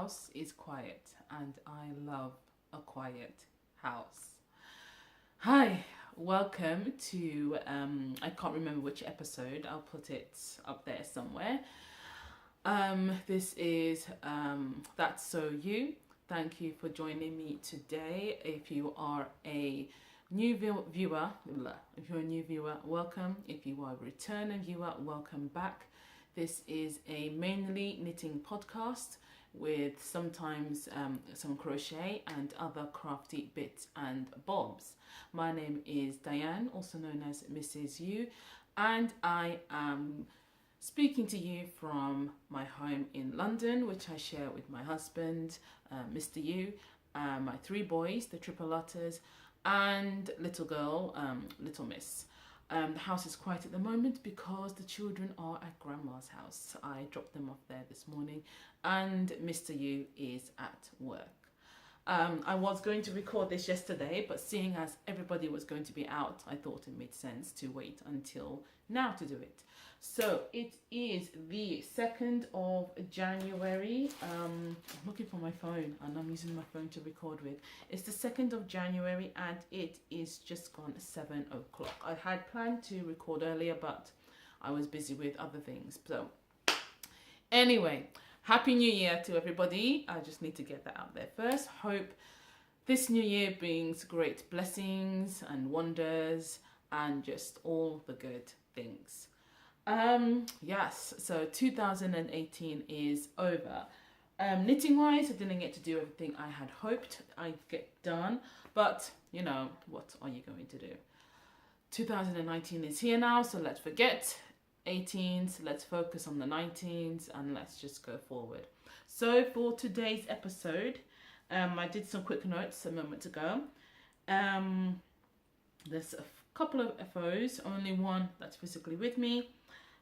house is quiet, and I love a quiet house. Hi, welcome to, I can't remember which episode, I'll put it up there somewhere. This is That's So You. Thank you for joining me today. If you are a new viewer, welcome. If you are a returning viewer, welcome back. This is a mainly knitting podcast with sometimes some crochet and other crafty bits and bobs. My name is Diane, also known as Mrs. U, and I am speaking to you from my home in London, which I share with my husband, Mr. U, my three boys, the Tripletters, and little girl, Little Miss. The house is quiet at the moment because the children are at Grandma's house. I dropped them off there this morning, and Mr. U is at work. I was going to record this yesterday, but seeing as everybody was going to be out, I thought it made sense to wait until now to do it. So it is the 2nd of January. I'm looking for my phone and I'm using my phone to record with. It's the 2nd of January and it is just gone 7 o'clock. I had planned to record earlier, but I was busy with other things. So anyway, Happy New Year to everybody. I just need to get that out there first. Hope this new year brings great blessings and wonders and just all the good things. Yes, so 2018 is over. Knitting wise, I didn't get to do everything I had hoped I'd get done, but you know, what are you going to do? 2019 is here now, so let's forget 18s, let's focus on the 19s and let's just go forward. So for today's episode, I did some quick notes a moment ago. There's a couple of FOs, only one that's physically with me,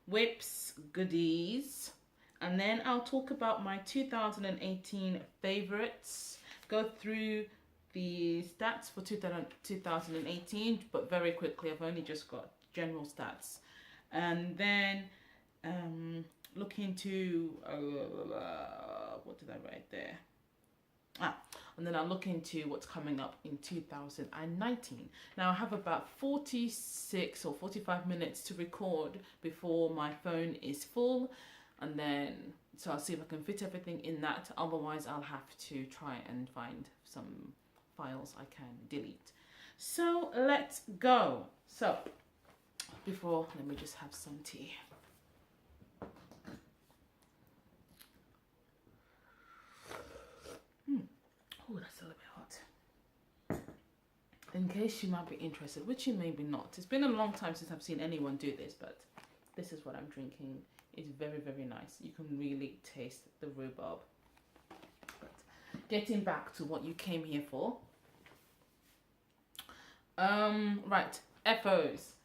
whips, goodies, and then I'll talk about my 2018 favorites, go through the stats for 2018, but very quickly. I've only just got general stats, and then look into what did I write there? And then I'll look into what's coming up in 2019. Now I have about 46 or 45 minutes to record before my phone is full, and then so I'll see if I can fit everything in that. Otherwise I'll have to try and find some files I can delete. So let's go. So before, let me just have some tea. Oh, that's a little bit hot. In case you might be interested, which you may be not. It's been a long time since I've seen anyone do this, but this is what I'm drinking. It's very, very nice. You can really taste the rhubarb. But getting back to what you came here for. Right, FOs.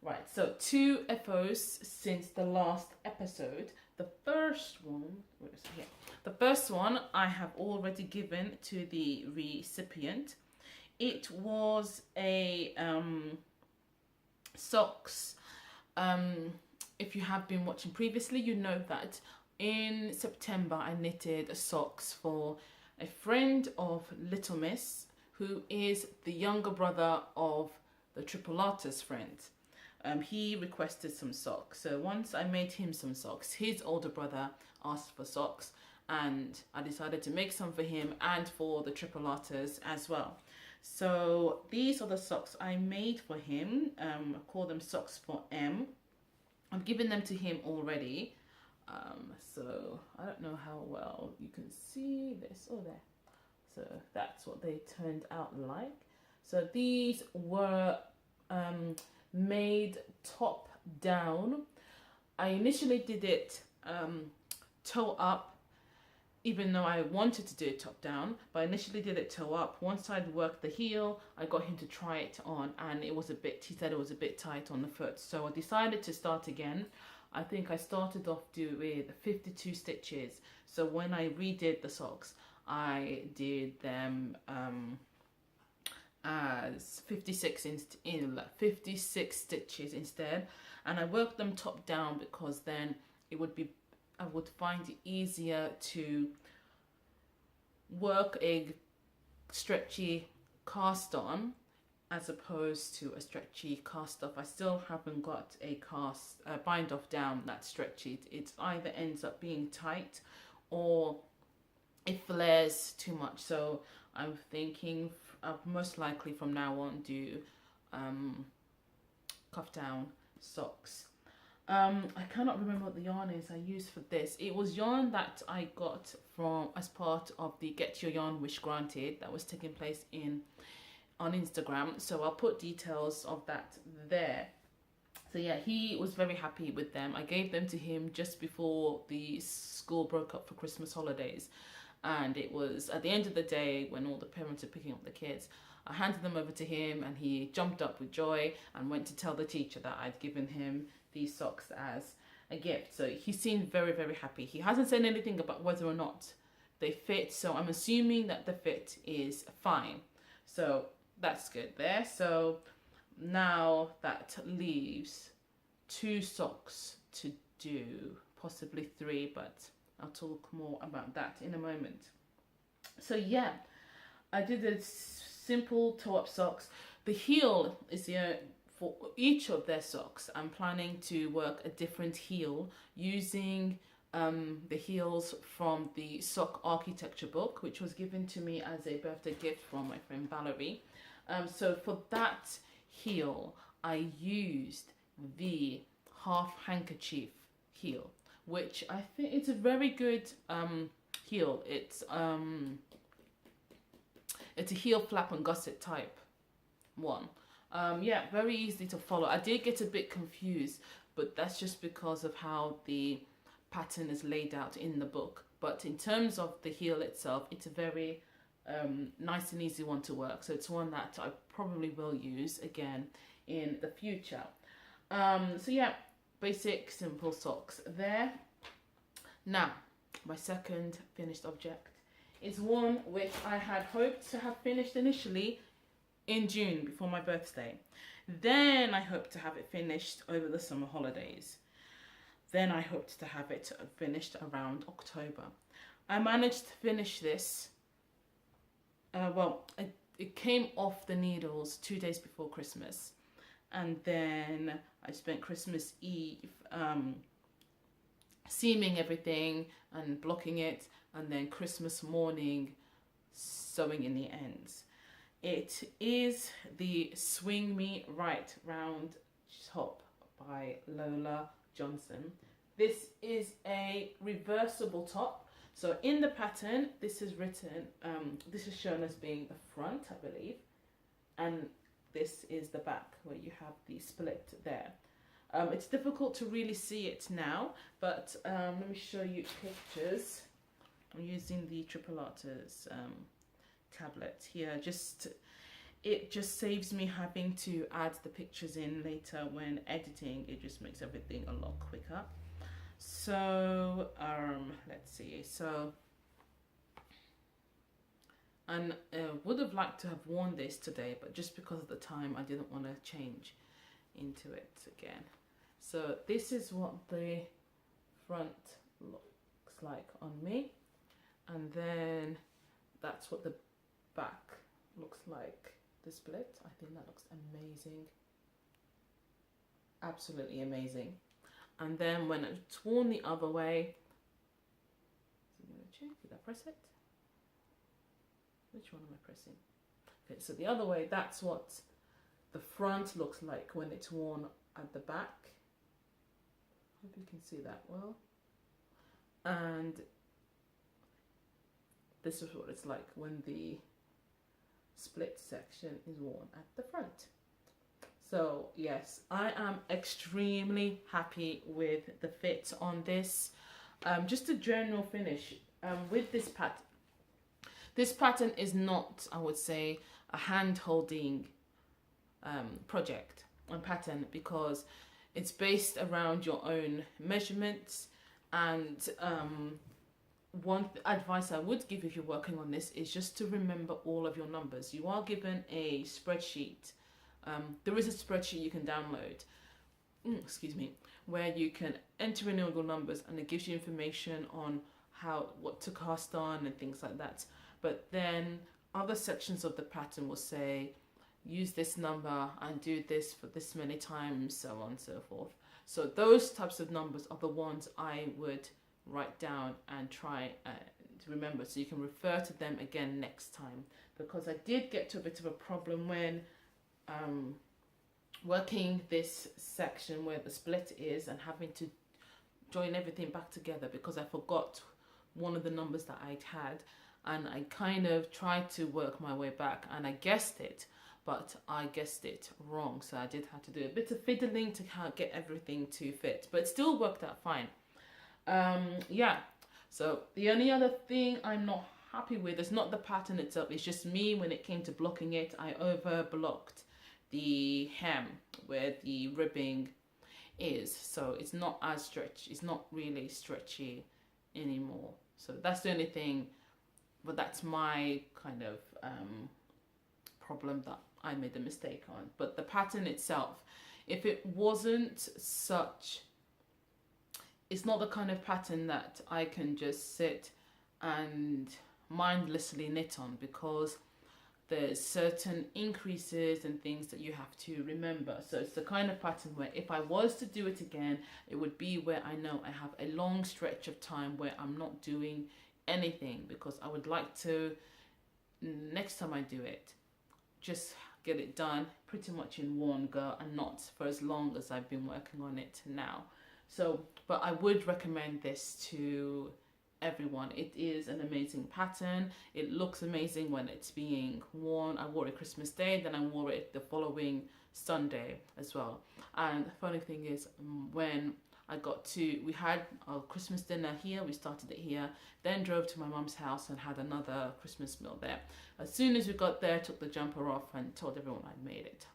Right, so 2 FOs since the last episode. The first one, where is it here? The first one I have already given to the recipient. It was a socks. If you have been watching previously, you know that in September I knitted socks for a friend of Little Miss, who is the younger brother of the Tripletters friend. He requested some socks. So once I made him some socks, his older brother asked for socks, and I decided to make some for him and for the Tripletters as well. So these are the socks I made for him. I call them socks for M. I've given them to him already. So I don't know how well you can see this. Oh, there. So that's what they turned out like. So these were made top down. I initially did it toe up, even though I wanted to do it top down, but I initially did it toe up. Once I'd worked the heel, I got him to try it on, and it was a bit, he said it was a bit tight on the foot. So I decided to start again. I think I started off with 52 stitches. So when I redid the socks, I did them as 56 stitches instead, and I worked them top down because then it would be, I would find it easier to work a stretchy cast on as opposed to a stretchy cast off. I still haven't got a bind off down that's stretchy. It either ends up being tight or it flares too much. So I'm thinking I'll most likely from now on do cuff down socks. I cannot remember what the yarn is I used for this. It was yarn that I got from as part of the Get Your Yarn Wish Granted that was taking place on Instagram. So I'll put details of that there. So yeah, he was very happy with them. I gave them to him just before the school broke up for Christmas holidays. And it was at the end of the day when all the parents are picking up the kids. I handed them over to him and he jumped up with joy and went to tell the teacher that I'd given him these socks as a gift. So he seemed very, very happy. He hasn't said anything about whether or not they fit. So I'm assuming that the fit is fine. So that's good there. So now that leaves 2 socks to do, possibly 3, but I'll talk more about that in a moment. So yeah, I did a simple toe-up socks. The heel is for each of their socks. I'm planning to work a different heel using the heels from the sock architecture book, which was given to me as a birthday gift from my friend Valerie. So for that heel, I used the half handkerchief heel, which I think it's a very good heel. It's a heel flap and gusset type one. Yeah, very easy to follow. I did get a bit confused, but that's just because of how the pattern is laid out in the book. But in terms of the heel itself, it's a very nice and easy one to work. So it's one that I probably will use again in the future. So yeah, basic simple socks there. Now, my second finished object is one which I had hoped to have finished initially in June before my birthday. Then I hoped to have it finished over the summer holidays. Then I hoped to have it finished around October. I managed to finish this. It came off the needles 2 days before Christmas. And then I spent Christmas Eve seaming everything and blocking it. And then Christmas morning sewing in the ends. It is the Swing Me Right Round top by Lola Johnson. This is a reversible top. So in the pattern, this is written, this is shown as being the front, I believe. And this is the back where you have the split there. It's difficult to really see it now, but let me show you pictures. I'm using the Triplet's tablet here. It just saves me having to add the pictures in later when editing. It just makes everything a lot quicker. So let's see. So and would have liked to have worn this today, but just because of the time, I didn't want to change into it again. So this is what the front looks like on me, and then that's what the back looks like. The split, I think that looks amazing, absolutely amazing. And then when it's worn the other way, did I press it? Which one am I pressing? Okay, so the other way, that's what the front looks like when it's worn at the back. Hope you can see that well. And this is what it's like when the split section is worn at the front. So yes, I am extremely happy with the fit on this. Just a general finish with this pattern. This pattern is not, I would say, a hand-holding project and pattern, because it's based around your own measurements. And one advice I would give if you're working on this is just to remember all of your numbers. You are given a spreadsheet. There is a spreadsheet you can download, where you can enter in all your numbers, and it gives you information on what to cast on and things like that. but then other sections of the pattern will say use this number and do this for this many times, so on and so forth. So those types of numbers are the ones I would write down and try to remember, so you can refer to them again next time. Because I did get to a bit of a problem when working this section where the split is and having to join everything back together, because I forgot one of the numbers that I'd had, and I kind of tried to work my way back and I guessed it, but I guessed it wrong, so I did have to do a bit of fiddling to get everything to fit, but it still worked out fine. Yeah, so the only other thing I'm not happy with is not the pattern itself, it's just me. When it came to blocking it, I over blocked the hem where the ribbing is, so it's not as stretchy, it's not really stretchy anymore. So that's the only thing, but that's my kind of problem that I made a mistake on. But the pattern itself, if it wasn't such, it's not the kind of pattern that I can just sit and mindlessly knit on, because there's certain increases and things that you have to remember. So it's the kind of pattern where if I was to do it again, it would be where I know I have a long stretch of time where I'm not doing anything, because I would like to, next time I do it, just get it done pretty much in one go and not for as long as I've been working on it now. So, but I would recommend this to everyone. It is an amazing pattern. It looks amazing when it's being worn. I wore it Christmas Day, then I wore it the following Sunday as well. And the funny thing is, when I got to, we had our Christmas dinner here, we started it here, then drove to my mum's house and had another Christmas meal there. As soon as we got there, took the jumper off and told everyone I'd made it.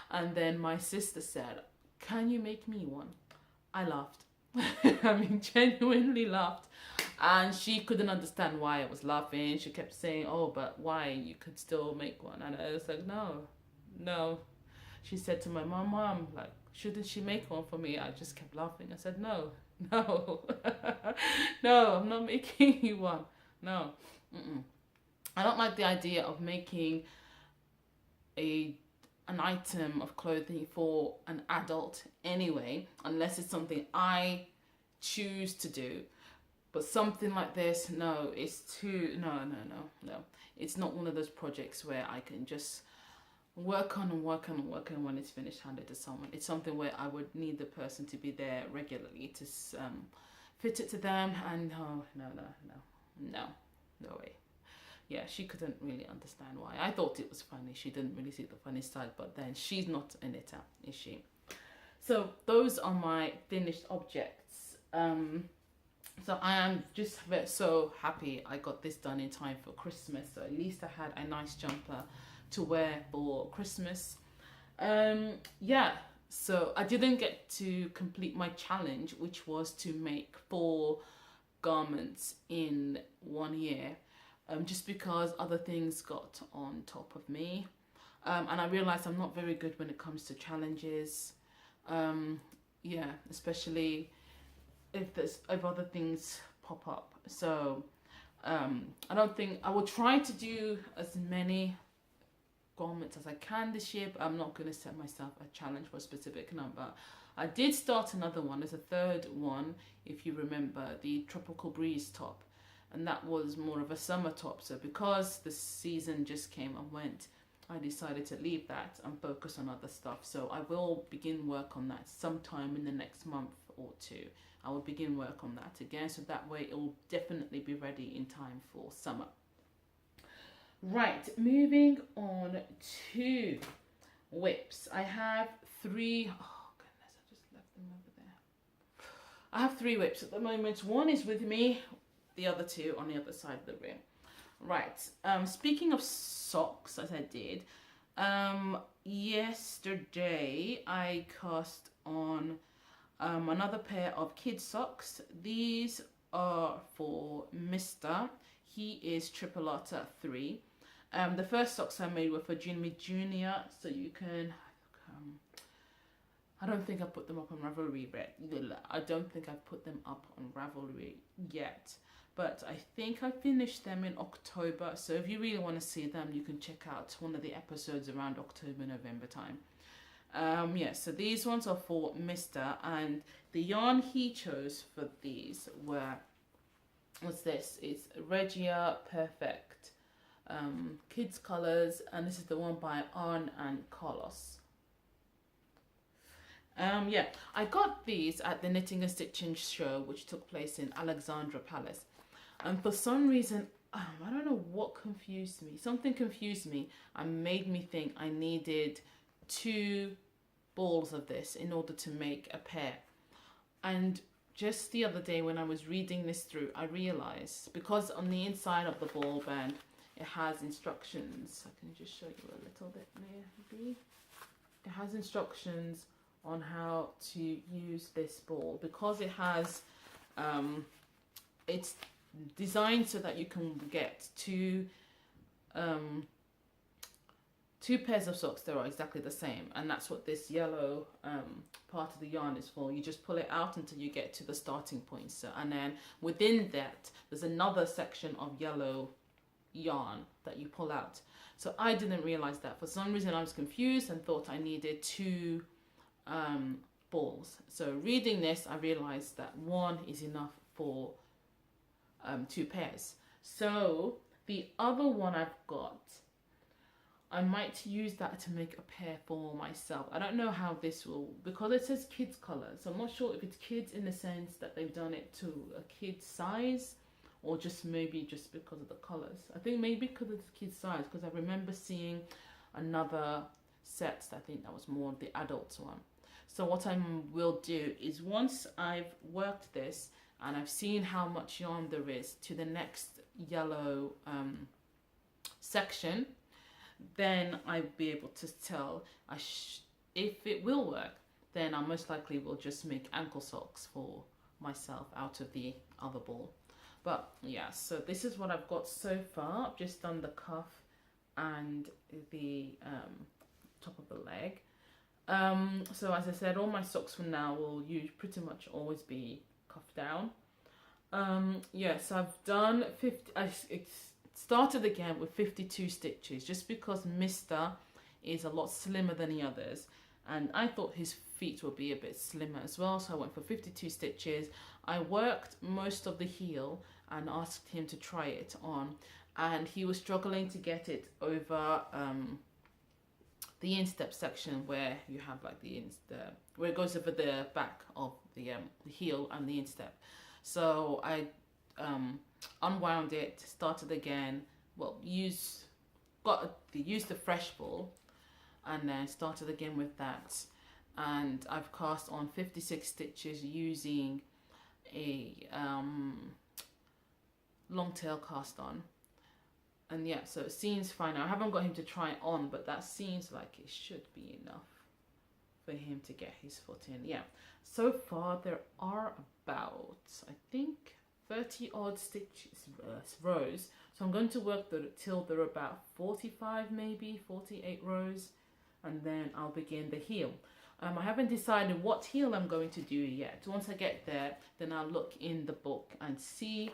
And then my sister said, "Can you make me one?" I laughed. I mean, genuinely laughed. And she couldn't understand why I was laughing. She kept saying, "Oh, but why? You could still make one." And I was like, no. She said to my mom, like, "Shouldn't she make one for me?" I just kept laughing. I said, no, no, I'm not making you one. No. I don't like the idea of making an item of clothing for an adult anyway, unless it's something I choose to do. But something like this, no, it's too, no. It's not one of those projects where I can just work on when it's finished, hand it to someone. It's something where I would need the person to be there regularly to fit it to them, and no way. Yeah, she couldn't really understand why. I thought it was funny. She didn't really see the funny side, but then she's not a knitter, is she? So those are my finished objects. So I am just so happy I got this done in time for Christmas. So at least I had a nice jumper to wear for Christmas. Yeah, so I didn't get to complete my challenge, which was to make 4 garments in 1 year. Just because other things got on top of me. And I realized I'm not very good when it comes to challenges. Yeah, especially if other things pop up. So I don't think, I will try to do as many garments as I can this year, but I'm not going to set myself a challenge for a specific number. I did start another one. There's a third one, if you remember, the Tropical Breeze top. And that was more of a summer top. So because the season just came and went, I decided to leave that and focus on other stuff. So I will begin work on that sometime in the next month or 2. I will begin work on that again, so that way it will definitely be ready in time for summer. Right, moving on to whips. I have 3, oh goodness, I just left them over there. I have 3 whips at the moment. One is with me, the other 2 on the other side of the room. Right, speaking of socks, as I did, yesterday I cast on another pair of kid socks. These are for Mr. He is Triplet 3. The first socks I made were for Jimmy Jr. So you can, I don't think I put them up on Ravelry yet. I don't think I've put them up on Ravelry yet. But I think I finished them in October. So if you really want to see them, you can check out one of the episodes around October, November time. Yeah, so these ones are for Mr. And the yarn he chose for these was this. It's Regia Perfect Kids Colors. And this is the one by Arn and Carlos. Yeah, I got these at the Knitting and Stitching show, which took place in Alexandra Palace. And for some reason, I don't know what confused me. Something confused me and made me think I needed 2 balls of this in order to make a pair. And just the other day when I was reading this through, I realized, because on the inside of the ball band, it has instructions. I can just show you a little bit maybe. It has instructions on how to use this ball, because it has it's designed so that you can get two pairs of socks that are exactly the same, and that's what this yellow part of the yarn is for. You just pull it out until you get to the starting point. So, and then within that there's another section of yellow yarn that you pull out. So I didn't realize that. For some reason I was confused and thought I needed 2 balls. So reading this, I realized that 1 is enough for 2 pairs. So the other one I've got, I might use that to make a pair for myself. I don't know how this will, because it says kids colors, so I'm not sure if it's kids in the sense that they've done it to a kid's size, or just maybe just because of the colors. I think maybe because of the kid's size, because I remember seeing another set, I think that was more the adults one. So what I will do is, once I've worked this and I've seen how much yarn there is to the next yellow section, then I'll be able to tell if it will work. Then I most likely will just make ankle socks for myself out of the other ball. But yeah, so this is what I've got so far. I've just done the cuff and the top of the leg. So as I said, all my socks from now will pretty much always be cuffed down. Yes, I've done 50. I started again with 52 stitches, just because Mr. is a lot slimmer than the others, and I thought his feet would be a bit slimmer as well, so I went for 52 stitches. I worked most of the heel and asked him to try it on, and he was struggling to get it over the instep section where you have like where it goes over the back of the heel and the instep. So I unwound it, started again. Well, used the fresh ball, and then started again with that. And I've cast on 56 stitches using a long tail cast on. And yeah, so it seems fine. I haven't got him to try it on, but that seems like it should be enough for him to get his foot in. Yeah, so far there are about, I think, 30 odd stitches, rows. So I'm going to work till there are about 45, maybe 48 rows, and then I'll begin the heel. I haven't decided what heel I'm going to do yet. Once I get there, then I'll look in the book and see.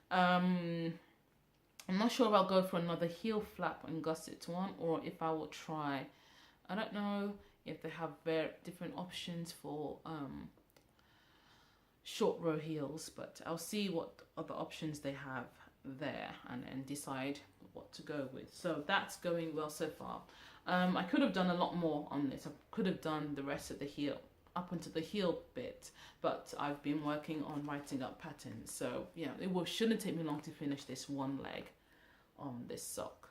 I'm not sure if I'll go for another heel flap and gusset one, or if I will try, I don't know if they have very different options for short row heels, but I'll see what other options they have there and then decide what to go with. So that's going well so far. I could have done a lot more on this. I could have done the rest of the heel up into the heel bit, but I've been working on writing up patterns. So yeah, shouldn't take me long to finish this one leg on this sock.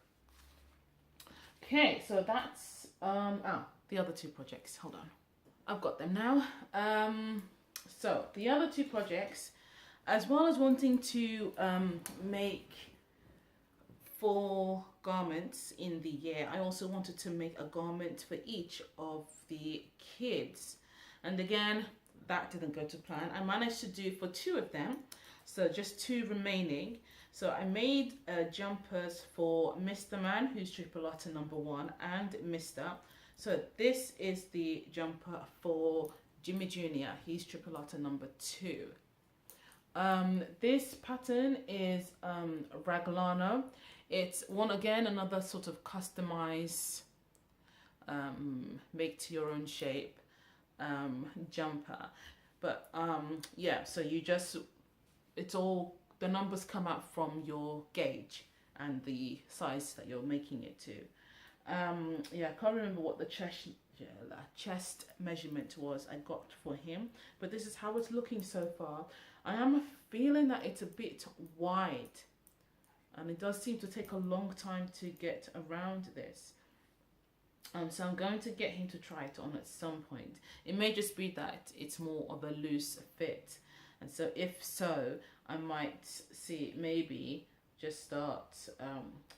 Okay, so that's the other 2 projects. Hold on, I've got them now. So the other 2 projects, as well as wanting to make 4 garments in the year, I also wanted to make a garment for each of the kids. And again, that didn't go to plan. I managed to do for 2 of them, so just 2 remaining. So I made jumpers for Mr. Man, who's Triplet number 1, and Mr. So this is the jumper for Jimmy Jr. He's Triple number 2. This pattern is Raglano. It's another sort of customized, make to your own shape jumper. But yeah, so the numbers come out from your gauge and the size that you're making it to. Yeah, I can't remember what the chest measurement was I got for him, but this is how it's looking so far. I am feeling that it's a bit wide, and it does seem to take a long time to get around this. So I'm going to get him to try it on at some point. It may just be that it's more of a loose fit, and so if so, I might maybe just start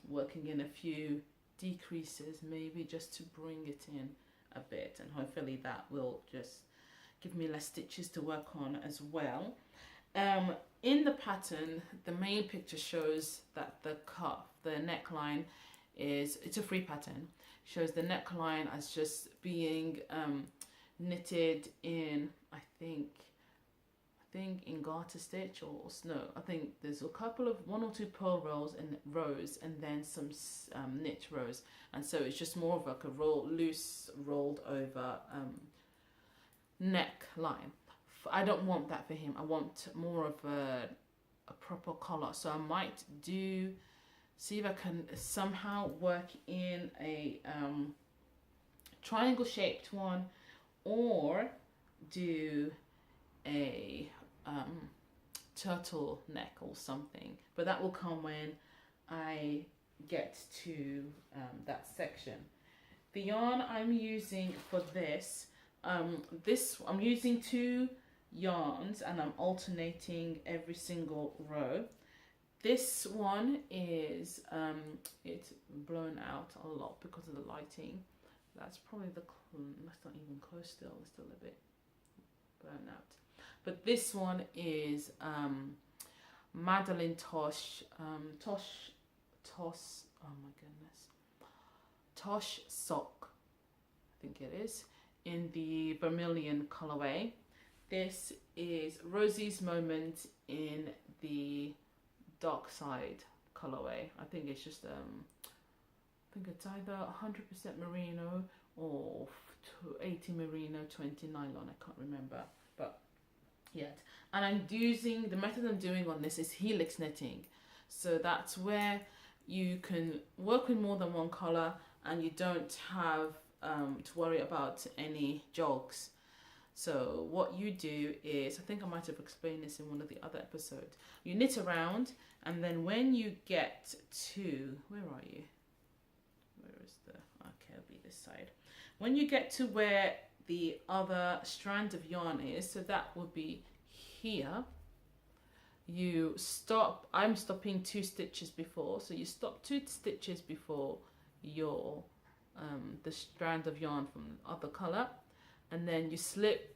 working in a few decreases, maybe just to bring it in a bit, and hopefully that will just give me less stitches to work on as well. In the pattern, the main picture shows that the neckline it's a free pattern, shows the neckline as just being knitted in, I think in garter stitch or no, I think there's a couple of 1 or 2 purl rows and then some knit rows, and so it's just more of like a loose rolled over neckline. I don't want that for him. I want more of a proper collar, so I might see if I can somehow work in a triangle shaped one, or do a turtleneck or something, but that will come when I get to that section. The yarn I'm using for this, I'm using 2 yarns and I'm alternating every single row. This one is it's blown out a lot because of the lighting. That's probably that's not even close still. It's still a bit blown out. But this one is Madeline Tosh Sock, I think it is, in the vermilion colorway. This is Rosie's Moment in the dark side colorway. I think it's just I think it's either 100% merino or 80 merino, 20 nylon. I can't remember, but yet. And I'm using, the method I'm doing on this is helix knitting. So that's where you can work with more than one color and you don't have to worry about any jogs. So what you do is, I think I might have explained this in one of the other episodes, you knit around, and then when you get to, where are you? Where is the, okay, it'll be this side. When you get to where the other strand of yarn is, so that would be here, you stop, I'm stopping 2 stitches before, so you stop 2 stitches before your the strand of yarn from the other color, and then you slip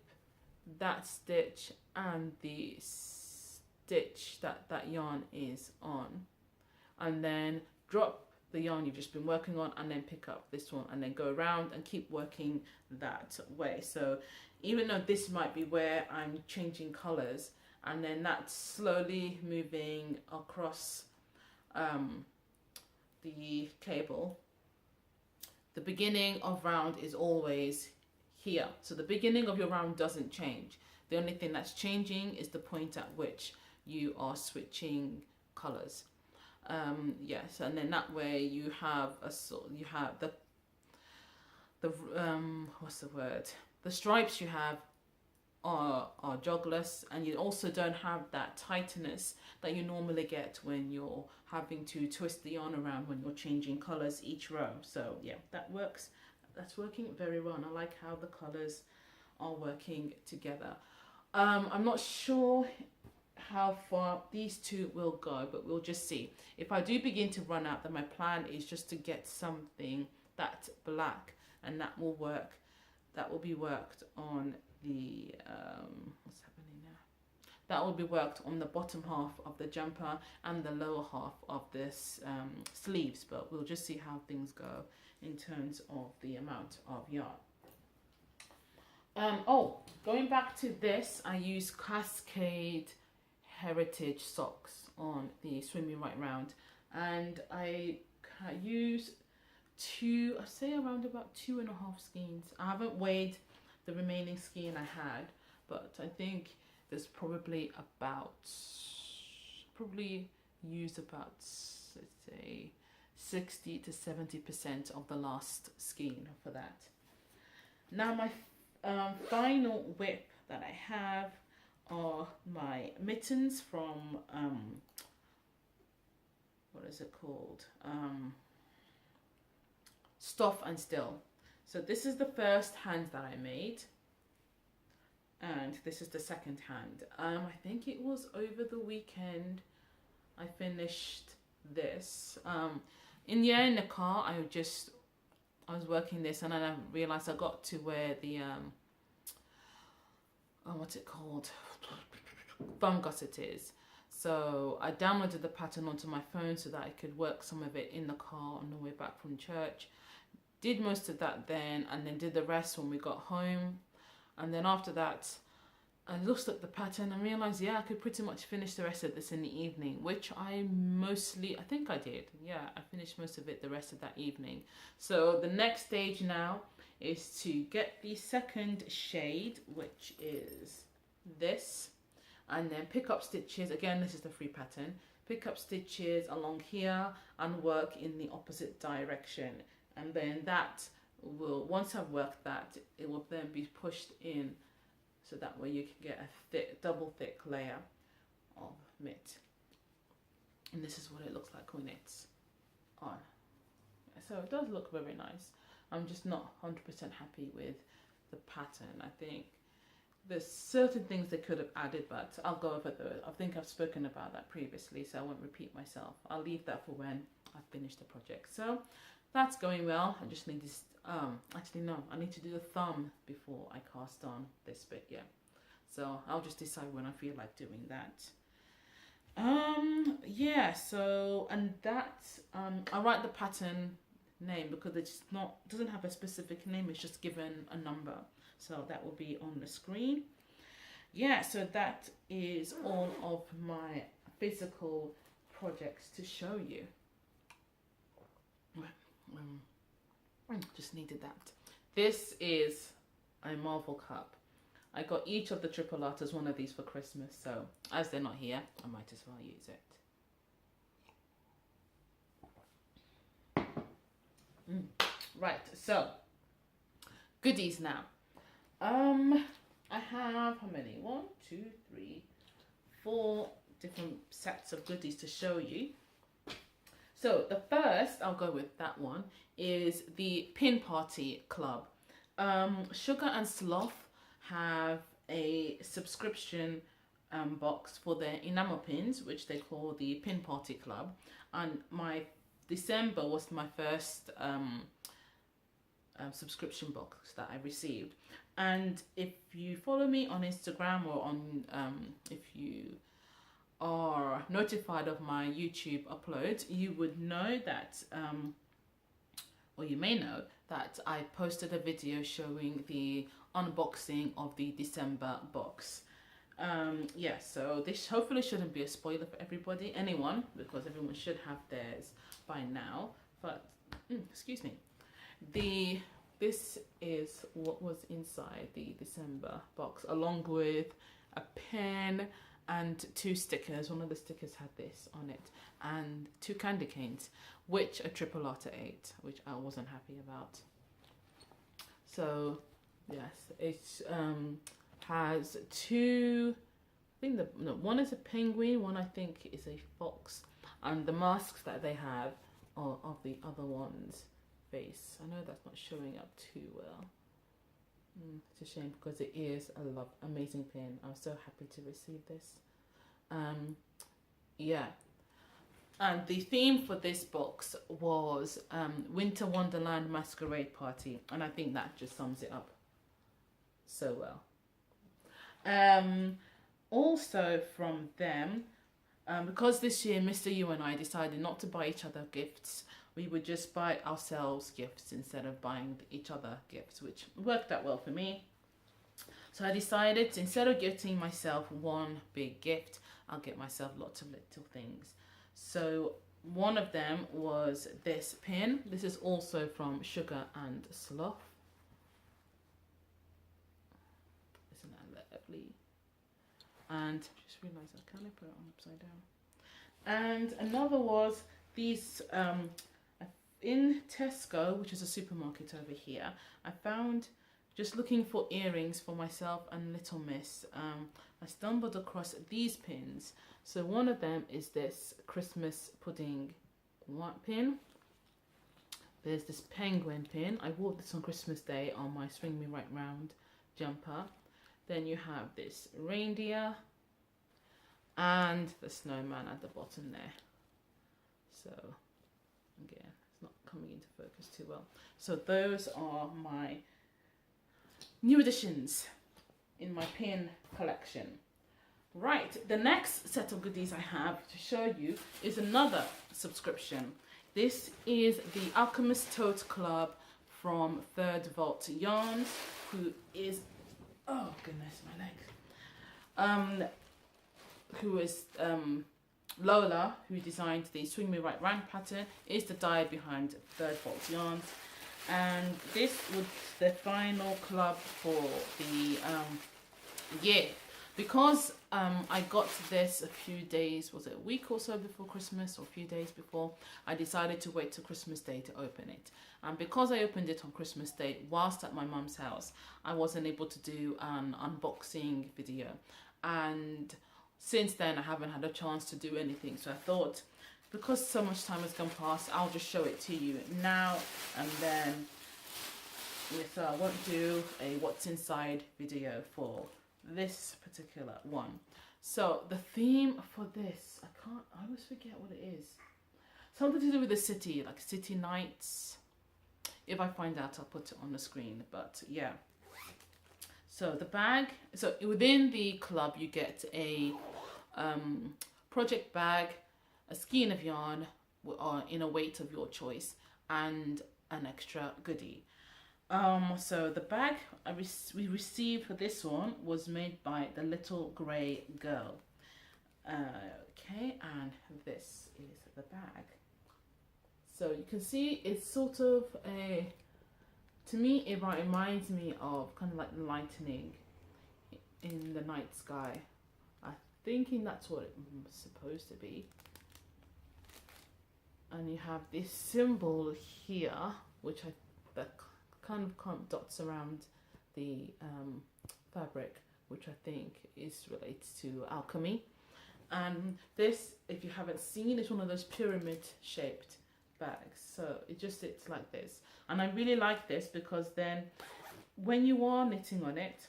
that stitch and the stitch that yarn is on, and then drop the yarn you've just been working on, and then pick up this one and then go around and keep working that way. So even though this might be where I'm changing colors, and then that's slowly moving across the cable, the beginning of round is always here. So the beginning of your round doesn't change. The only thing that's changing is the point at which you are switching colors. Yes, and then that way you have the what's the word? The stripes you have are jogless, and you also don't have that tightness that you normally get when you're having to twist the yarn around when you're changing colors each row. So yeah, that works. That's working very well, and I like how the colors are working together. I'm not sure how far these 2 will go, but we'll just see. If I do begin to run out, then my plan is just to get something that's black, and that will work. That will be worked on the what's happening now? that will be worked on the bottom half of the jumper and the lower half of this sleeves, but we'll just see how things go in terms of the amount of yarn. Oh, going back to this, I use Cascade Heritage socks on the Swim Me Right Round, and I use I'd say around about 2.5 skeins. I haven't weighed the remaining skein I had, but I think there's probably use about, let's say, 60 to 70% of the last skein for that. Now my final whip that I have are my mittens from what is it called? Stuff and Still. So this is the first hand that I made, and this is the second hand. I think it was over the weekend I finished this. In the car, I was working this, and then I realized I got to where the what's it called, thumb gusset is. So I downloaded the pattern onto my phone so that I could work some of it in the car on the way back from church. Did most of that then, and then did the rest when we got home. And then after that, I looked at the pattern and realised, yeah, I could pretty much finish the rest of this in the evening, which I think I did. Yeah, I finished most of it the rest of that evening. So the next stage now is to get the second shade, which is this, and then pick up stitches. Again, this is the free pattern. Pick up stitches along here and work in the opposite direction. And then that will, once I've worked that, it will then be pushed in, so that way you can get a thick, double thick layer of mitt. And this is what it looks like when it's on. So it does look very nice. I'm just not 100% happy with the pattern. I think there's certain things they could have added, but I'll go over I think I've spoken about that previously, so I won't repeat myself. I'll leave that for when I finish the project. So that's going well. I just need this, actually no, I need to do the thumb before I cast on this bit, yeah. So I'll just decide when I feel like doing that. Yeah, so, and that, I write the pattern name because it's doesn't have a specific name, it's just given a number. So that will be on the screen. Yeah, so that is all of my physical projects to show you. Just needed that. This is a Marvel cup. I got each of the Triplettes one of these for Christmas, so as they're not here, I might as well use it. Right, so goodies now. I have how many? 1, 2, 3, 4 different sets of goodies to show you. So the first, I'll go with that one, is the Pin Party Club. Sugar and Sloth have a subscription box for their enamel pins, which they call the Pin Party Club. And my December was my first subscription box that I received. And if you follow me on Instagram, or on if you are notified of my YouTube uploads, you would know that, or you may know that I posted a video showing the unboxing of the December box. Yeah, so this hopefully shouldn't be a spoiler for anyone, because everyone should have theirs by now. But excuse me, this is what was inside the December box, along with a pen and 2 stickers. One of the stickers had this on it, and 2 candy canes, which a Triplette ate, which I wasn't happy about. So yes, it has 2, I think one is a penguin, one I think is a fox, and the masks that they have are of the other one's face. I know that's not showing up too well. It's a shame, because it is a amazing pin. I'm so happy to receive this. Yeah, and the theme for this box was Winter Wonderland Masquerade Party, and I think that just sums it up so well. Also from them, because this year Mr. You and I decided not to buy each other gifts, we would just buy ourselves gifts instead of buying each other gifts, which worked out well for me. So I decided, instead of getting myself one big gift, I'll get myself lots of little things. So one of them was this pin. This is also from Sugar and Sloth. Isn't that lovely? And just realised I can't put it on upside down. And another was these, in Tesco, which is a supermarket over here, I found, just looking for earrings for myself and Little Miss, I stumbled across these pins. So one of them is this Christmas pudding pin. There's this penguin pin. I wore this on Christmas Day on my Swing Me Right Round jumper. Then you have this reindeer and the snowman at the bottom there. So again, it's not coming into focus too well. So those are my new additions in my pin collection. Right, the next set of goodies I have to show you is another subscription. This is the Alchemist Tote Club from Third Vault Yarns, who is, oh goodness, my leg. Who is Lola, who designed the Swing Me Right Round pattern, is the dye behind Third Vault Yarns. And this was the final club for the year. Because I got this a few days, was it a week or so before Christmas, or a few days before, I decided to wait till Christmas Day to open it. And because I opened it on Christmas Day whilst at my mum's house, I wasn't able to do an unboxing video. And since then, I haven't had a chance to do anything. So I thought, because so much time has gone past, I'll just show it to you now. And then I won't do a what's inside video for this particular one. So the theme for this, I always forget what it is. Something to do with the city, like city nights. If I find out, I'll put it on the screen. But yeah. So the bag, so within the club you get a project bag, a skein of yarn in a weight of your choice, and an extra goodie. So the bag we received for this one was made by the Little Grey Girl. Okay, and this is the bag. So you can see it's sort of to me it reminds me of kind of like lightning in the night sky. I'm thinking that's what it's supposed to be. And you have this symbol here, which that kind of dots around the fabric, which I think is related to alchemy. And this, if you haven't seen, is one of those pyramid shaped bags. So it just sits like this. And I really like this because then when you are knitting on it,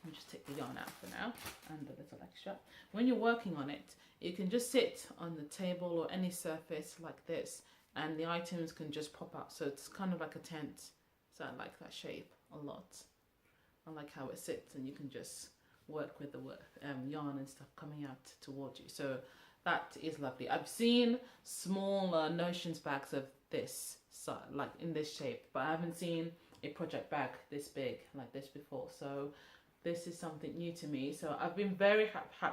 let me just take the yarn out for now and a little extra. When you're working on it, you can just sit on the table or any surface like this, and the items can just pop out. So it's kind of like a tent. So I like that shape a lot. I like how it sits, and you can just work with the yarn and stuff coming out towards you. So that is lovely. I've seen smaller notions bags of this, so like in this shape, but I haven't seen a project bag this big like this before. So this is something new to me. So I've been very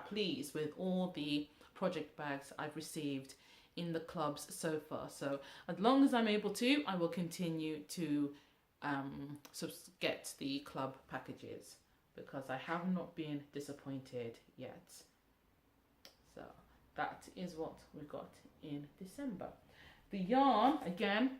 pleased with all the project bags I've received in the clubs so far. So as long as I'm able to, I will continue to get the club packages, because I have not been disappointed yet. So that is what we got in December. The yarn, again,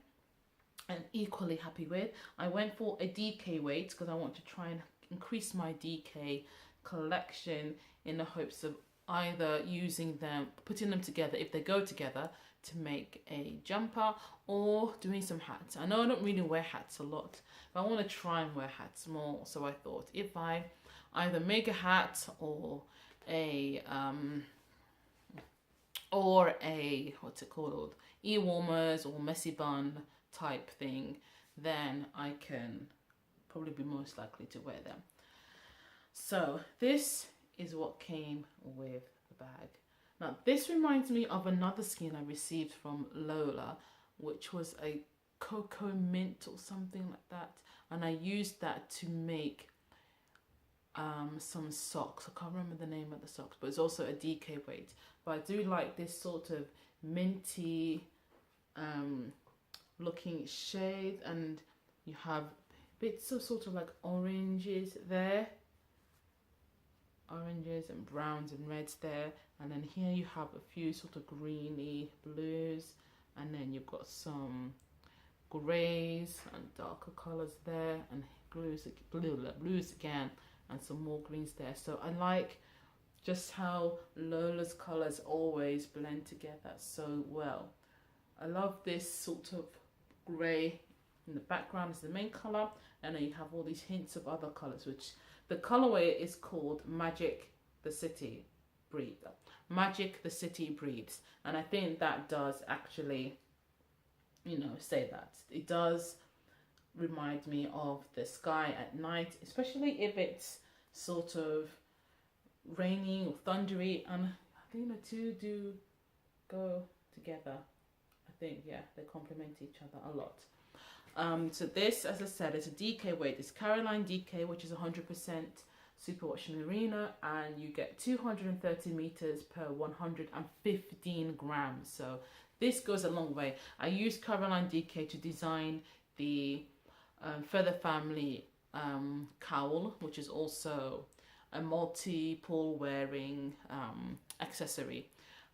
I'm equally happy with. I went for a DK weight because I want to try and increase my DK collection in the hopes of either using them, putting them together if they go together to make a jumper, or doing some hats. I know I don't really wear hats a lot, but I want to try and wear hats more. So I thought if I either make a hat or a what's it called, ear-warmers or messy bun type thing, then I can probably be most likely to wear them. So this is what came with the bag. Now this reminds me of another skein I received from Lola, which was a cocoa mint or something like that, and I used that to make some socks. I can't remember the name of the socks, but it's also a DK weight. But I do like this sort of minty looking shade, and you have bits of sort of like oranges there, oranges and browns and reds there, and then here you have a few sort of greeny blues, and then you've got some greys and darker colors there, and blues again, and some more greens there. So I like just how Lola's colors always blend together so well. I love this sort of grey in the background is the main color, and then you have all these hints of other colors, which the colorway is called Magic the City Breathes. Magic the City Breathes. And I think that does actually, you know, say that. It does remind me of the sky at night, especially if it's sort of raining or thundery, and I think the two do go together. I think, yeah, they complement each other a lot. So this, as I said, is a DK weight. It's Caroline DK, which is 100% superwash merino, and you get 230 meters per 115 grams. So this goes a long way. I used Caroline DK to design the Feather Family cowl, which is also a multi-pull wearing accessory,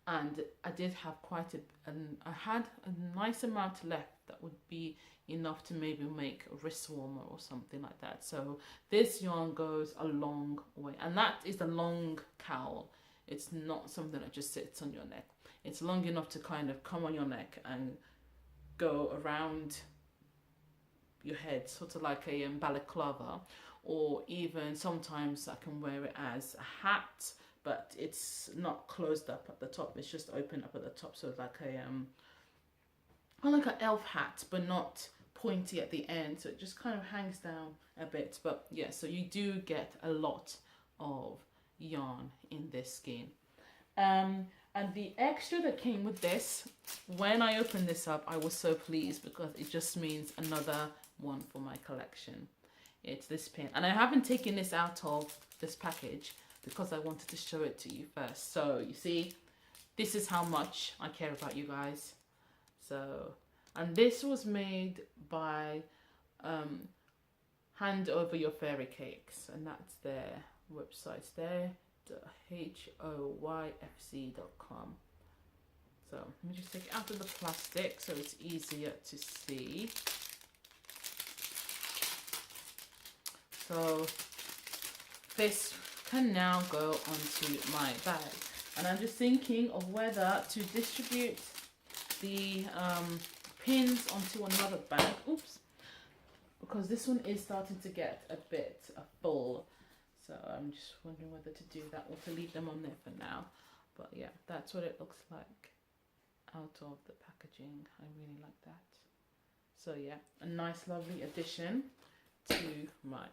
and I did have quite I had a nice amount left that would be enough to maybe make a wrist warmer or something like that. So this yarn goes a long way, and that is a long cowl. It's not something that just sits on your neck. It's long enough to kind of come on your neck and go around your head, sort of like a balaclava, or even sometimes I can wear it as a hat, but it's not closed up at the top, it's just open up at the top, so it's like like an elf hat, but not pointy at the end, so it just kind of hangs down a bit. But yeah, so you do get a lot of yarn in this skein. And the extra that came with this, when I opened this up, I was so pleased because it just means another one for my collection. It's this pin, and I haven't taken this out of this package because I wanted to show it to you first. So you see, this is how much I care about you guys. So, and this was made by Hand Over Your Fairy Cakes, and that's their website there, hoyfc.com. So let me just take it out of the plastic so it's easier to see. So this can now go onto my bag, and I'm just thinking of whether to distribute the pins onto another bag. Oops, because this one is starting to get a bit full, so I'm just wondering whether to do that or to leave them on there for now. But yeah, that's what it looks like out of the packaging. I really like that. So yeah, a nice lovely addition to my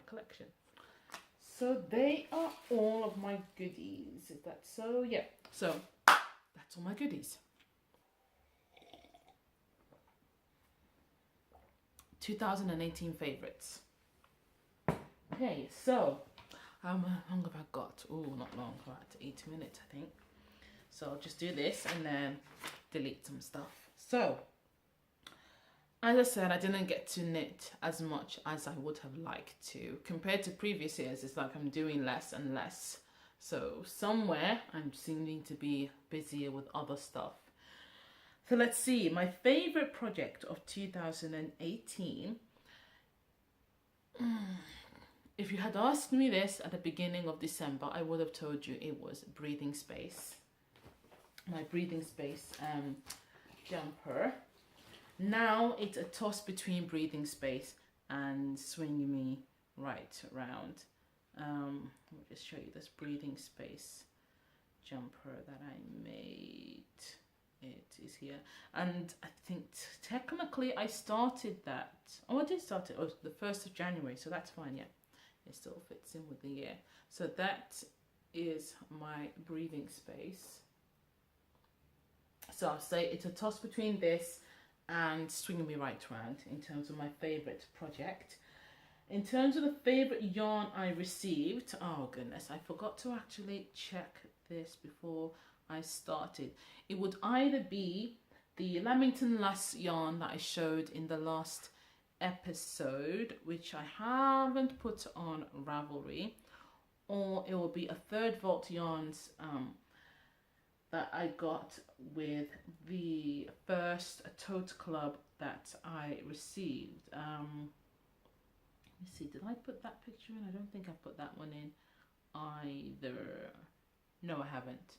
collection. So they are all of my goodies. Is that so? Yeah. So that's all my goodies. 2018 favorites. Okay, so how long have I got? Oh, not long, about 8 minutes, I think. So I'll just do this and then delete some stuff. So, as I said, I didn't get to knit as much as I would have liked to. Compared to previous years, it's like I'm doing less and less. So somewhere I'm seeming to be busier with other stuff. So let's see, my favorite project of 2018. If you had asked me this at the beginning of December, I would have told you it was Breathing Space. My Breathing Space jumper. Now it's a toss between Breathing Space and Swing Me Right Round. Let me just show you this Breathing Space jumper that I made. It is here, and I think technically I started that. Oh, I did start it. Oh, the 1st of January, so that's fine. Yeah, it still fits in with the year. So that is my breathing space. So I'll say it's a toss between this and Swinging Me Right Round in terms of my favourite project. In terms of the favourite yarn I received, oh goodness, I forgot to actually check this before I started. It would either be the Lamington Lass yarn that I showed in the last episode, which I haven't put on Ravelry, or it will be a Third Vault yarns that I got with the first Tote Club that I received. Let me see, did I put that picture in? I don't think I put that one in either. No, I haven't.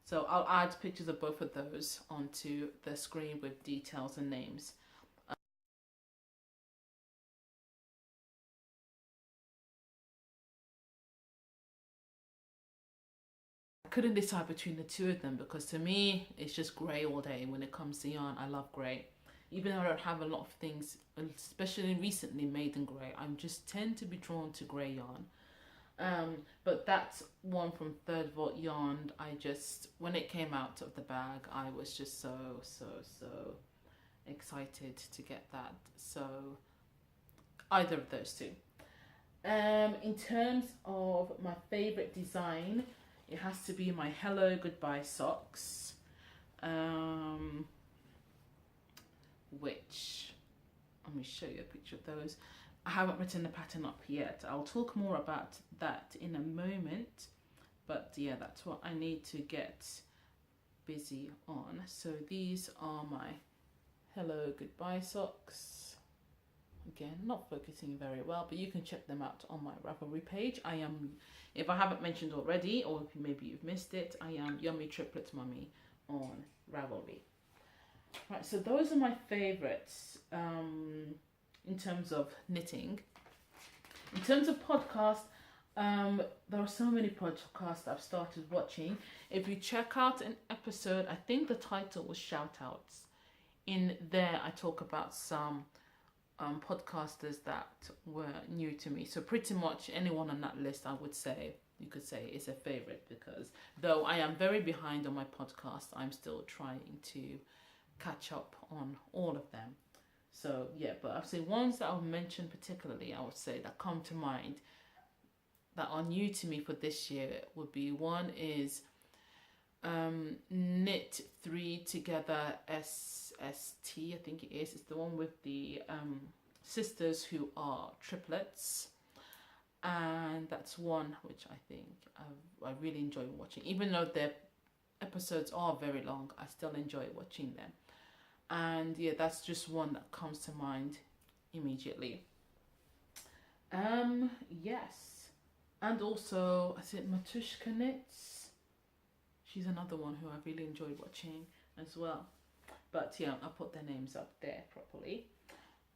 So I'll add pictures of both of those onto the screen with details and names. I couldn't decide between the two of them because to me it's just grey all day. When it comes to yarn, I love grey. Even though I don't have a lot of things, especially recently, made in grey, I just tend to be drawn to grey yarn. But that's one from Third Vault Yarn. I just, when it came out of the bag, I was just so excited to get that. So either of those two. In terms of my favourite design, it has to be my Hello Goodbye socks, which, let me show you a picture of those. I haven't written the pattern up yet. I'll talk more about that in a moment, but yeah, that's what I need to get busy on. So these are my Hello Goodbye socks. Again, not focusing very well, but you can check them out on my Ravelry page. I am, if I haven't mentioned already, or if maybe you've missed it, I am YummyTripletMummy on Ravelry. Right, so those are my favorites in terms of knitting. In terms of podcast, there are so many podcasts I've started watching. If you check out an episode, I think the title was Shoutouts. In there, I talk about some podcasters that were new to me. So pretty much anyone on that list, I would say, you could say is a favorite, because though I am very behind on my podcast, I'm still trying to catch up on all of them. So yeah, but I'll say ones that I'll mention particularly, I would say, that come to mind that are new to me for this year would be, one is Knit 3 Together SST, I think it is. It's the one with the sisters who are triplets, and that's one which I think I really enjoy watching. Even though their episodes are very long, I still enjoy watching them. And yeah, that's just one that comes to mind immediately. Yes, and also I think Matushka Knits. She's another one who I really enjoy watching as well. But yeah, I'll put their names up there properly.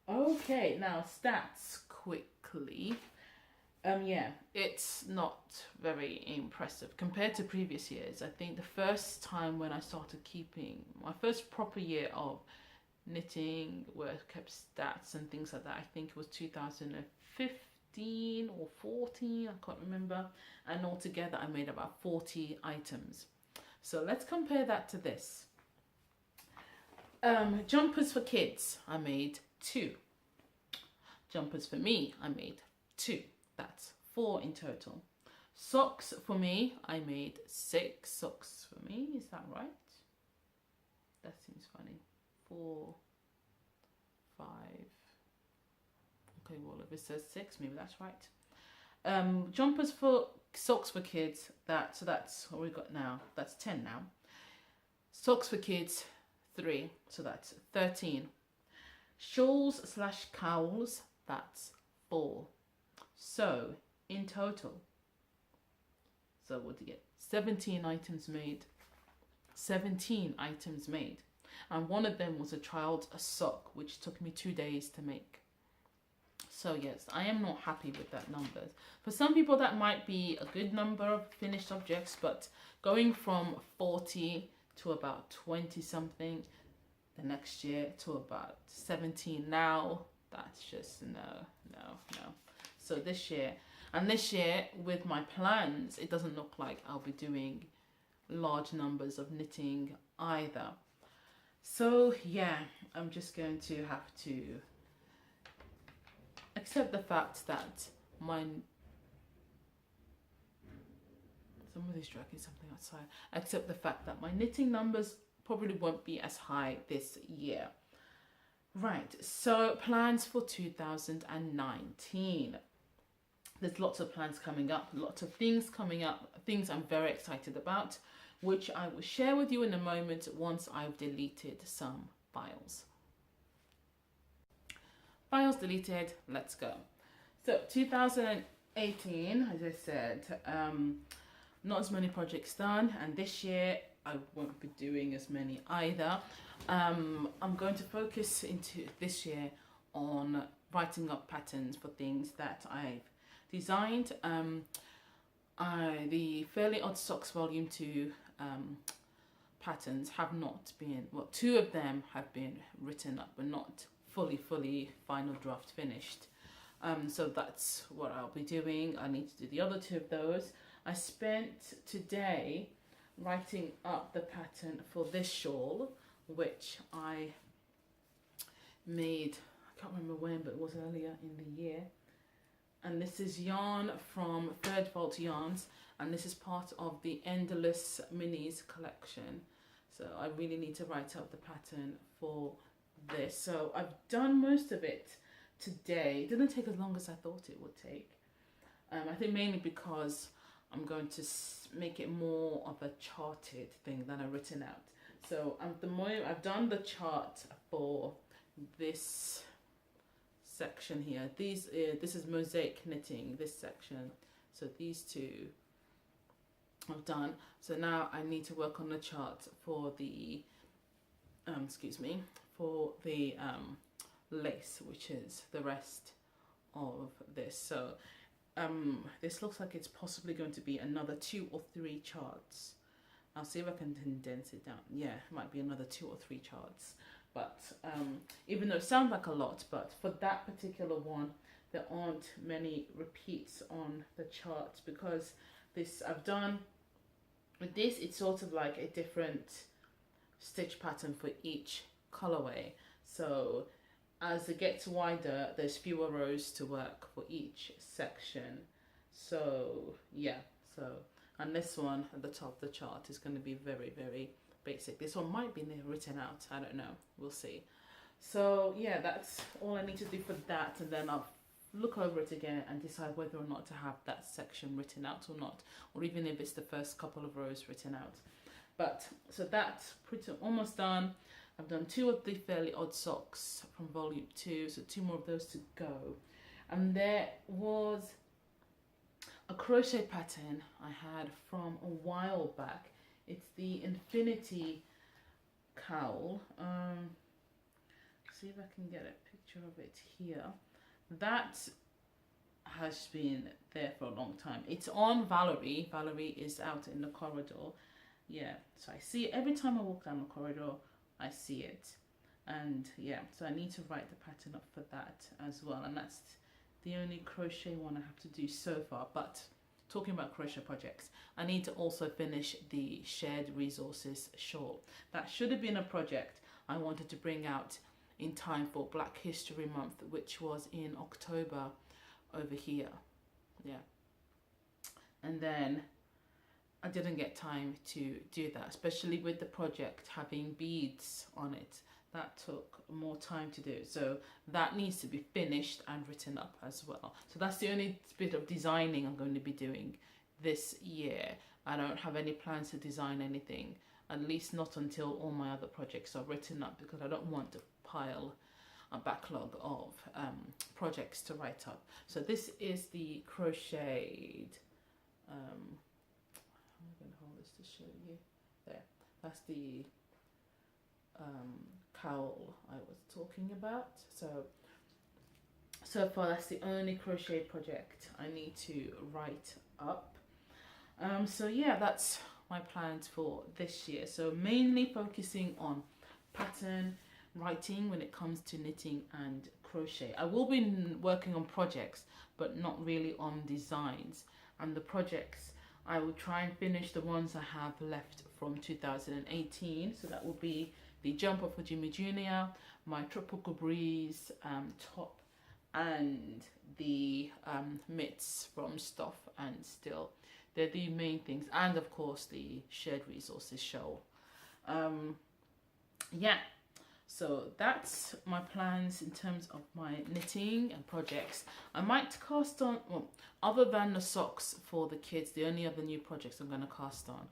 Okay, now stats quickly. Yeah, it's not very impressive compared to previous years. I think the first time when I started keeping my first proper year of knitting, where I kept stats and things like that, I think it was 2015 or 14, I can't remember. And altogether I made about 40 items. So let's compare that to this. Jumpers for kids, I made 2. Jumpers for me, I made 2. That's 4 in total. Socks for me, I made 6 socks for me. Is that right? That seems funny. 4, 5. Okay, well, if it says 6, maybe that's right. Jumpers for socks for kids. So that's what we got now. That's 10 now. Socks for kids, 3. So that's 13. Shawls / cowls, that's 4. So in total, so what do you get? 17 items made. 17 items made. And one of them was a sock, which took me 2 days to make. So yes, I am not happy with that number. For some people that might be a good number of finished objects, but going from 40 to about 20 something the next year to about 17 now, that's just no. So this year, and this year with my plans, it doesn't look like I'll be doing large numbers of knitting either. So yeah, I'm just going to have to accept the fact that somebody's dragging something outside. Accept the fact that my knitting numbers probably won't be as high this year. Right, so plans for 2019. There's lots of plans coming up, lots of things coming up, things I'm very excited about, which I will share with you in a moment once I've deleted some files. Files deleted, let's go. So 2018, as I said, not as many projects done, and this year I won't be doing as many either. I'm going to focus into this year on writing up patterns for things that I've designed. The Fairly Odd Socks Volume 2 patterns have not been, well, 2 of them have been written up but not fully final draft finished. So that's what I'll be doing. I need to do the other 2 of those. I spent today writing up the pattern for this shawl, which I made, I can't remember when, but it was earlier in the year. And this is yarn from Third Vault Yarns, and this is part of the Endless Minis collection. So I really need to write up the pattern for this. So I've done most of it today. It didn't take as long as I thought it would take. I think mainly because I'm going to make it more of a charted thing than a written out. So at the moment, I've done the chart for this section here. This is mosaic knitting, this section. So these 2 I've done. So now I need to work on the chart for the lace, which is the rest of this. So this looks like it's possibly going to be another 2 or 3 charts. I'll see if I can condense it down. Yeah, it might be another 2 or 3 charts. But even though it sounds like a lot, but for that particular one, there aren't many repeats on the charts, because this I've done with this, it's sort of like a different stitch pattern for each colorway. So as it gets wider, there's fewer rows to work for each section. So yeah, and this one at the top of the chart is going to be very basic. This one might be written out, I don't know, we'll see. So yeah, that's all I need to do for that, and then I'll look over it again and decide whether or not to have that section written out or not, or even if it's the first couple of rows written out. But so that's pretty almost done. I've done 2 of the Fairly Odd Socks from volume 2, so 2 more of those to go. And there was a crochet pattern I had from a while back. It's the Infinity cowl. See if I can get a picture of it here. That has been there for a long time. It's on Ravelry. Ravelry is out in the corridor. Yeah, so I see it every time I walk down the corridor. I see it, and yeah, so I need to write the pattern up for that as well, and that's the only crochet one I have to do so far. But talking about crochet projects, I need to also finish the shared resources shawl. That should have been a project I wanted to bring out in time for Black History Month, which was in October over here. Yeah, and then I didn't get time to do that, especially with the project having beads on it. That took more time to do. So that needs to be finished and written up as well. So that's the only bit of designing I'm going to be doing this year. I don't have any plans to design anything, at least not until all my other projects are written up, because I don't want to pile a backlog of projects to write up. So this is the crocheted, I'm going to hold this to show you. There, that's the cowl I was talking about. So far that's the only crochet project I need to write up. So yeah, that's my plans for this year. So mainly focusing on pattern writing when it comes to knitting and crochet. I will be working on projects, but not really on designs. And the projects, I will try and finish the ones I have left from 2018. So that will be the jumper for Jimmy Jr., my Tropical Breeze top, and the mitts from Stuff and Still. They're the main things, and of course the shared resources show. Yeah, so that's my plans in terms of my knitting and projects. I might cast on, well, other than the socks for the kids, the only other new projects I'm going to cast on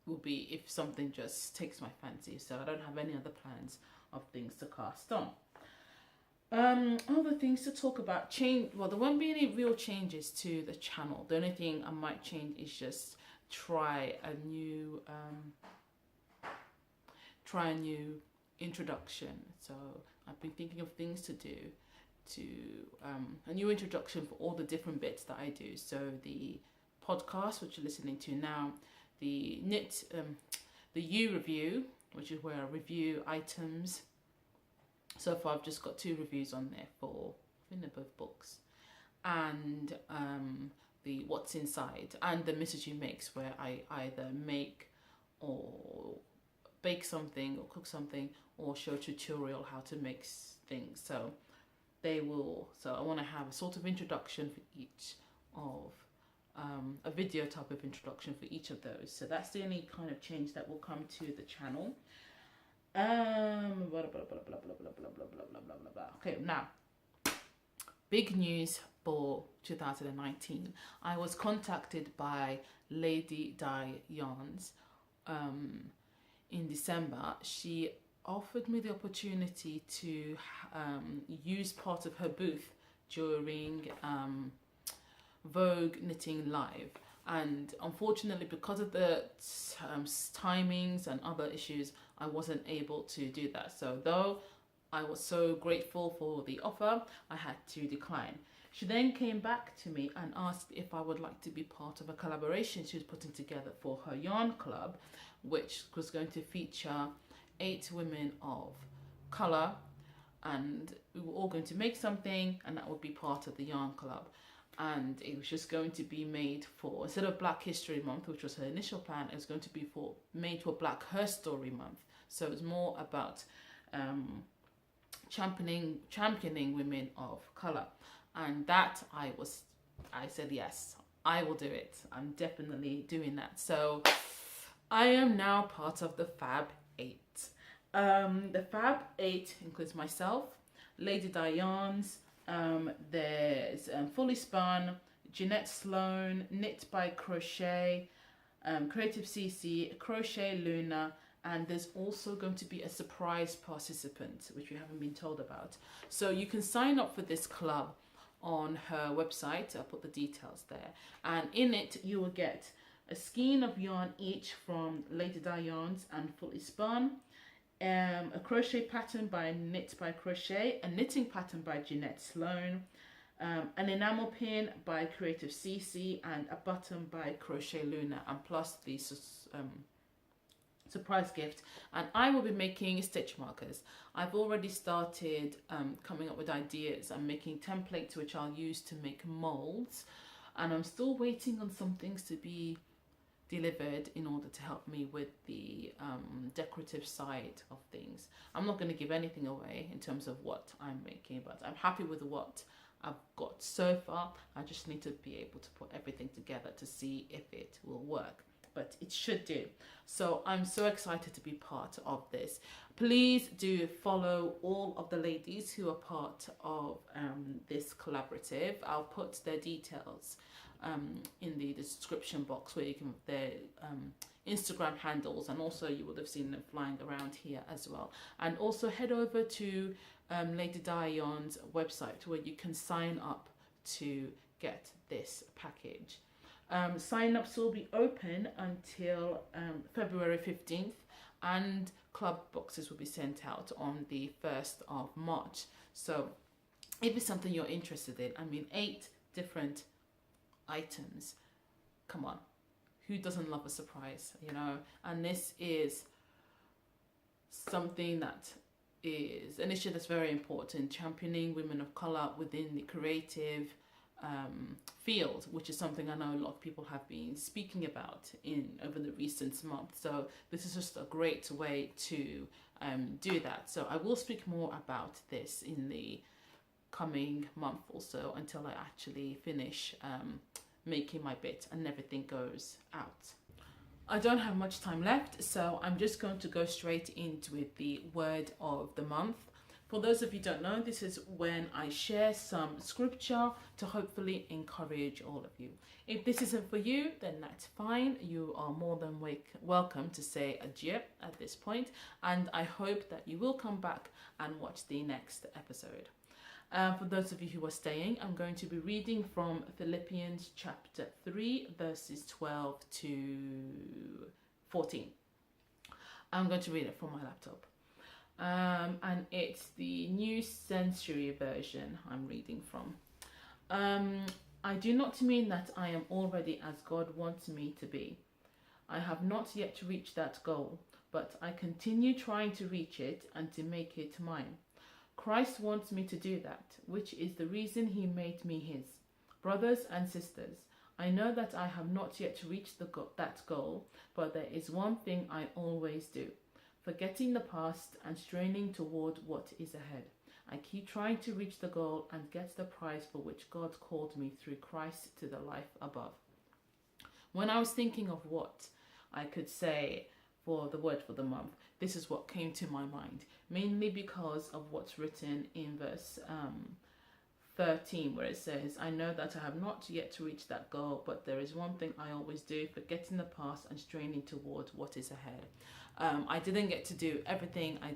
will be if something just takes my fancy. So I don't have any other plans of things to cast on. Other things to talk about. Well, there won't be any real changes to the channel. The only thing I might change is just try a new introduction. So I've been thinking of things to do to a new introduction for all the different bits that I do. So the podcast, which you're listening to now, the the U review, which is where I review items. So far I've just got 2 reviews on there for, I think they're both books, and the What's Inside, and the Mrs. You Makes, where I either make or bake something or cook something or show a tutorial how to make things. So I want to have a sort of introduction for each of a video type of introduction for each of those. So that's the only kind of change that will come to the channel. Okay, now big news for 2019. I was contacted by Lady Di Yarns in December. She offered me the opportunity to use part of her booth during Vogue Knitting Live, and unfortunately because of the timings and other issues, I wasn't able to do that. So though I was so grateful for the offer, I had to decline. She then came back to me and asked if I would like to be part of a collaboration she was putting together for her yarn club, which was going to feature 8 women of colour, and we were all going to make something, and that would be part of the yarn club. And it was just going to be made for, instead of Black History Month, which was her initial plan, it was going to be made for Black Her Story Month. So it was more about championing women of colour. And that I said, yes, I will do it. I'm definitely doing that. So I am now part of the Fab 8. The Fab 8 includes myself, Lady Di Yarns, there's Fully Spun, Jeanette Sloan, Knit by Crochet, Creative CC, Crochet Luna, and there's also going to be a surprise participant, which we haven't been told about. So you can sign up for this club on her website. I'll put the details there. And in it, you will get a skein of yarn each from Lady Di Yarns and Fully Spun, a crochet pattern by Knit by Crochet, a knitting pattern by Jeanette Sloan, an enamel pin by Creative CC, and a button by Crochet Luna, and plus the surprise gift. And I will be making stitch markers. I've already started coming up with ideas. I'm making templates which I'll use to make molds, and I'm still waiting on some things to be delivered in order to help me with the decorative side of things. I'm not going to give anything away in terms of what I'm making, but I'm happy with what I've got so far. I just need to be able to put everything together to see if it will work, but it should do. So I'm so excited to be part of this. Please do follow all of the ladies who are part of this collaborative. I'll put their details in the description box, where you can their Instagram handles, and also you would have seen them flying around here as well. And also head over to Lady Di Yarn's website, where you can sign up to get this package. Sign-ups will be open until February 15th, and club boxes will be sent out on the 1st of March. So if it's something you're interested in, I mean, 8 different items, come on, who doesn't love a surprise, you know? And this is something that is an issue that's very important, championing women of colour within the creative field, which is something I know a lot of people have been speaking about over the recent month. So this is just a great way to do that. So I will speak more about this in the coming month or so, until I actually finish making my bit and everything goes out. I don't have much time left, so I'm just going to go straight into it, the word of the month. For those of you who don't know, this is when I share some scripture to hopefully encourage all of you. If this isn't for you, then that's fine. You are more than welcome to say adieu at this point, and I hope that you will come back and watch the next episode. For those of you who are staying, I'm going to be reading from Philippians chapter 3, verses 12 to 14. I'm going to read it from my laptop. And it's the New Century Version I'm reading from. I do not mean that I am already as God wants me to be. I have not yet reached that goal, but I continue trying to reach it and to make it mine. Christ wants me to do that, which is the reason he made me his. Brothers and sisters, I know that I have not yet reached that goal, but there is one thing I always do. Forgetting the past and straining toward what is ahead, I keep trying to reach the goal and get the prize for which God called me through Christ to the life above. When I was thinking of what I could say for the word for the month, this is what came to my mind, mainly because of what's written in verse 13, where it says, I know that I have not yet reached that goal, but there is one thing I always do, forgetting the past and straining toward what is ahead. I didn't get to do everything I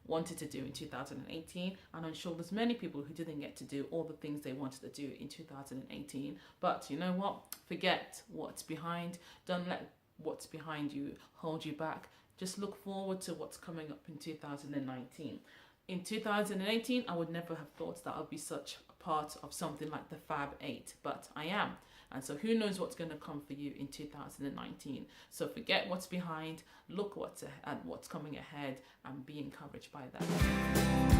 wanted to do in 2018, and I'm sure there's many people who didn't get to do all the things they wanted to do in 2018. But you know what? Forget what's behind. Don't let what's behind you hold you back. Just look forward to what's coming up in 2019. In 2018, I would never have thought that I'd be such a part of something like the Fab 8, but I am. And so who knows what's going to come for you in 2019. So forget what's behind, look at what's coming ahead, and be encouraged by that.